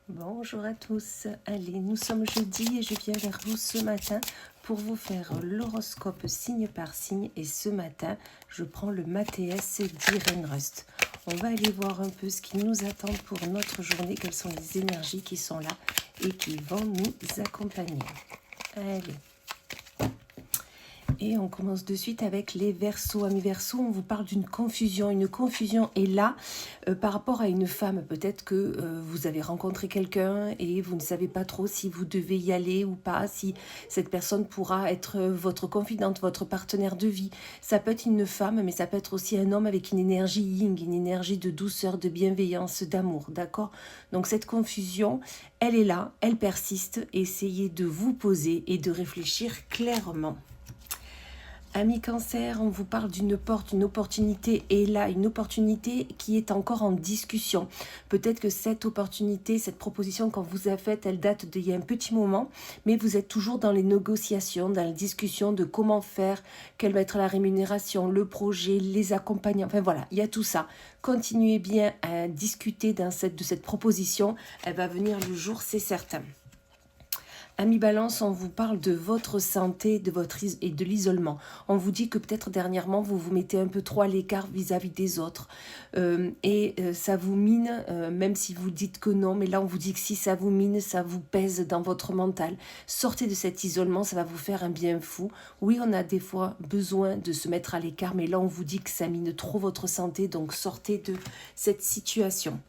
Bonjour à tous, allez, nous sommes jeudi et je viens vers vous ce matin pour vous faire l'horoscope signe par signe et ce matin, je prends le Mathéès d'Irène Rust. On va aller voir un peu ce qui nous attend pour notre journée, quelles sont les énergies qui sont là et qui vont nous accompagner. Allez. Et on commence de suite avec les Verseaux. Amis Verseaux, on vous parle d'une confusion. Une confusion est là par rapport à une femme. Peut-être que vous avez rencontré quelqu'un et vous ne savez pas trop si vous devez y aller ou pas, si cette personne pourra être votre confidente, votre partenaire de vie. Ça peut être une femme, mais ça peut être aussi un homme avec une énergie yin, une énergie de douceur, de bienveillance, d'amour. D'accord? Donc cette confusion, elle est là, elle persiste. Essayez de vous poser et de réfléchir clairement. Amis Cancer, on vous parle d'une porte, une opportunité est là, une opportunité qui est encore en discussion. Peut-être que cette opportunité, cette proposition qu'on vous a faite, elle date d'il y a un petit moment, mais vous êtes toujours dans les négociations, dans la discussion de comment faire, quelle va être la rémunération, le projet, les accompagnants, enfin voilà, il y a tout ça. Continuez bien à discuter de cette proposition, elle va venir le jour, c'est certain. Amis Balance, on vous parle de votre santé et de l'isolement. On vous dit que peut-être dernièrement, vous vous mettez un peu trop à l'écart vis-à-vis des autres. Ça vous mine, même si vous dites que non. Mais là, on vous dit que si ça vous mine, ça vous pèse dans votre mental. Sortez de cet isolement, ça va vous faire un bien fou. Oui, on a des fois besoin de se mettre à l'écart. Mais là, on vous dit que ça mine trop votre santé. Donc, sortez de cette situation.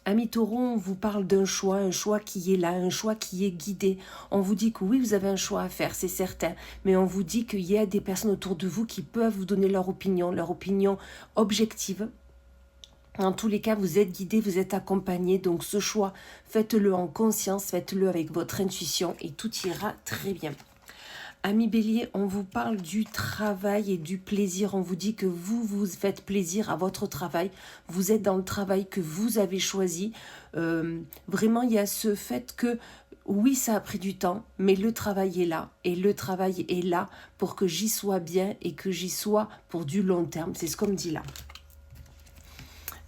Amis Taureau, on vous parle d'un choix, un choix qui est là, un choix qui est guidé. On vous dit que oui, vous avez un choix à faire, c'est certain. Mais on vous dit qu'il y a des personnes autour de vous qui peuvent vous donner leur opinion objective. En tous les cas, vous êtes guidé, vous êtes accompagné. Donc ce choix, faites-le en conscience, faites-le avec votre intuition et tout ira très bien. Amis Bélier, on vous parle du travail et du plaisir. On vous dit que vous faites plaisir à votre travail. Vous êtes dans le travail que vous avez choisi. Vraiment, il y a ce fait que oui, ça a pris du temps, mais le travail est là. Et le travail est là pour que j'y sois bien et que j'y sois pour du long terme. C'est ce qu'on me dit là.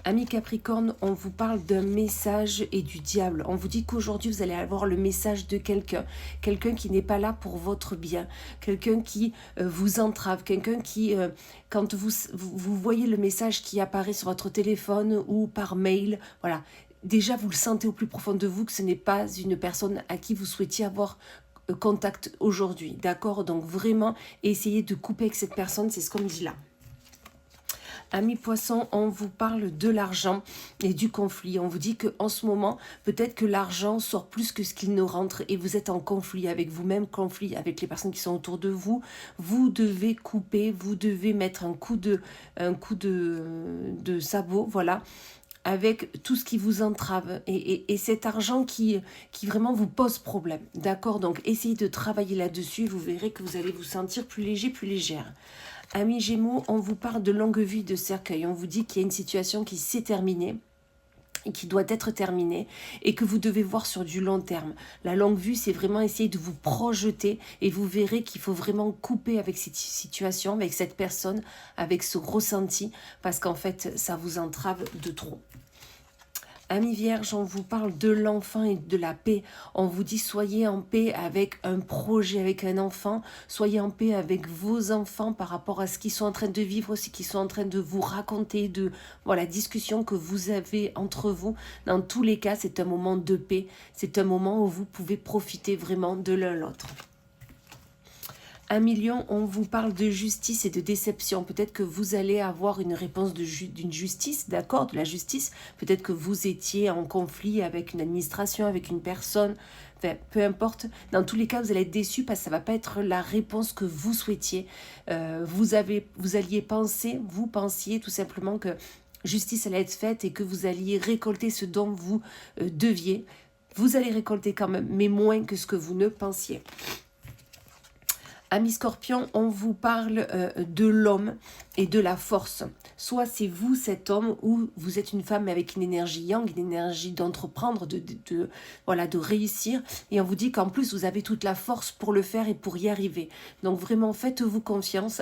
Amis Capricorne, on vous parle d'un message et du diable. On vous dit qu'aujourd'hui, vous allez avoir le message de quelqu'un. Quelqu'un qui n'est pas là pour votre bien. Quelqu'un qui vous entrave. Quelqu'un qui, quand vous voyez le message qui apparaît sur votre téléphone ou par mail, voilà. Déjà, vous le sentez au plus profond de vous que ce n'est pas une personne à qui vous souhaitiez avoir contact aujourd'hui. D'accord? Donc vraiment, essayez de couper avec cette personne. C'est ce qu'on me dit là. Amis poissons, on vous parle de l'argent et du conflit. On vous dit qu'en ce moment, peut-être que l'argent sort plus que ce qu'il ne rentre et vous êtes en conflit avec vous-même, conflit avec les personnes qui sont autour de vous. Vous devez couper, vous devez mettre un coup de sabot, voilà, avec tout ce qui vous entrave et cet argent qui vraiment vous pose problème. D'accord? Donc essayez de travailler là-dessus, vous verrez que vous allez vous sentir plus léger, plus légère. Amis Gémeaux, on vous parle de longue vie de cercueil. On vous dit qu'il y a une situation qui s'est terminée et qui doit être terminée et que vous devez voir sur du long terme. La longue vue, c'est vraiment essayer de vous projeter et vous verrez qu'il faut vraiment couper avec cette situation, avec cette personne, avec ce ressenti parce qu'en fait, ça vous entrave de trop. Amis Vierge, on vous parle de l'enfant et de la paix. On vous dit soyez en paix avec un projet, avec un enfant. Soyez en paix avec vos enfants par rapport à ce qu'ils sont en train de vivre, ce qu'ils sont en train de vous raconter, de voilà, discussion que vous avez entre vous. Dans tous les cas, c'est un moment de paix. C'est un moment où vous pouvez profiter vraiment de l'un l'autre. Amis Lion, on vous parle de justice et de déception. Peut-être que vous allez avoir une réponse d'une justice, d'accord, de la justice. Peut-être que vous étiez en conflit avec une administration, avec une personne. Enfin, peu importe. Dans tous les cas, vous allez être déçus parce que ça ne va pas être la réponse que vous souhaitiez. Vous pensiez tout simplement que justice allait être faite et que vous alliez récolter ce dont vous deviez. Vous allez récolter quand même, mais moins que ce que vous ne pensiez. Amis Scorpion, on vous parle de l'homme et de la force. Soit c'est vous cet homme ou vous êtes une femme avec une énergie yang, une énergie d'entreprendre, de réussir. Et on vous dit qu'en plus vous avez toute la force pour le faire et pour y arriver. Donc vraiment faites-vous confiance.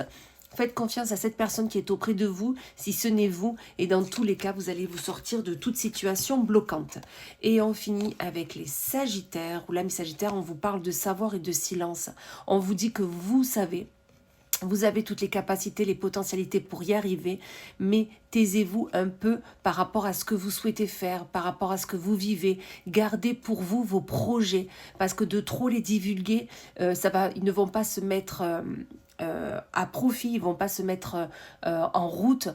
Faites confiance à cette personne qui est auprès de vous, si ce n'est vous. Et dans tous les cas, vous allez vous sortir de toute situation bloquante. Et on finit avec les Sagittaires, où là, mes Sagittaires, on vous parle de savoir et de silence. On vous dit que vous savez. Vous avez toutes les capacités, les potentialités pour y arriver, mais taisez-vous un peu par rapport à ce que vous souhaitez faire, par rapport à ce que vous vivez. Gardez pour vous vos projets, parce que de trop les divulguer, ils ne vont pas se mettre à profit, ils vont pas se mettre en route,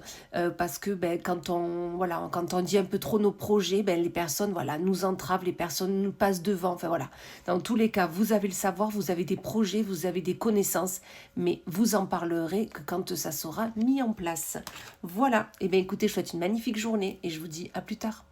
parce que quand on dit un peu trop nos projets, les personnes nous entravent, les personnes nous passent devant. Enfin voilà, dans tous les cas, vous avez le savoir, vous avez des projets, vous avez des connaissances, mais vous en parlerez que quand ça sera mis en place. Voilà, et bien écoutez, je vous souhaite une magnifique journée et je vous dis à plus tard.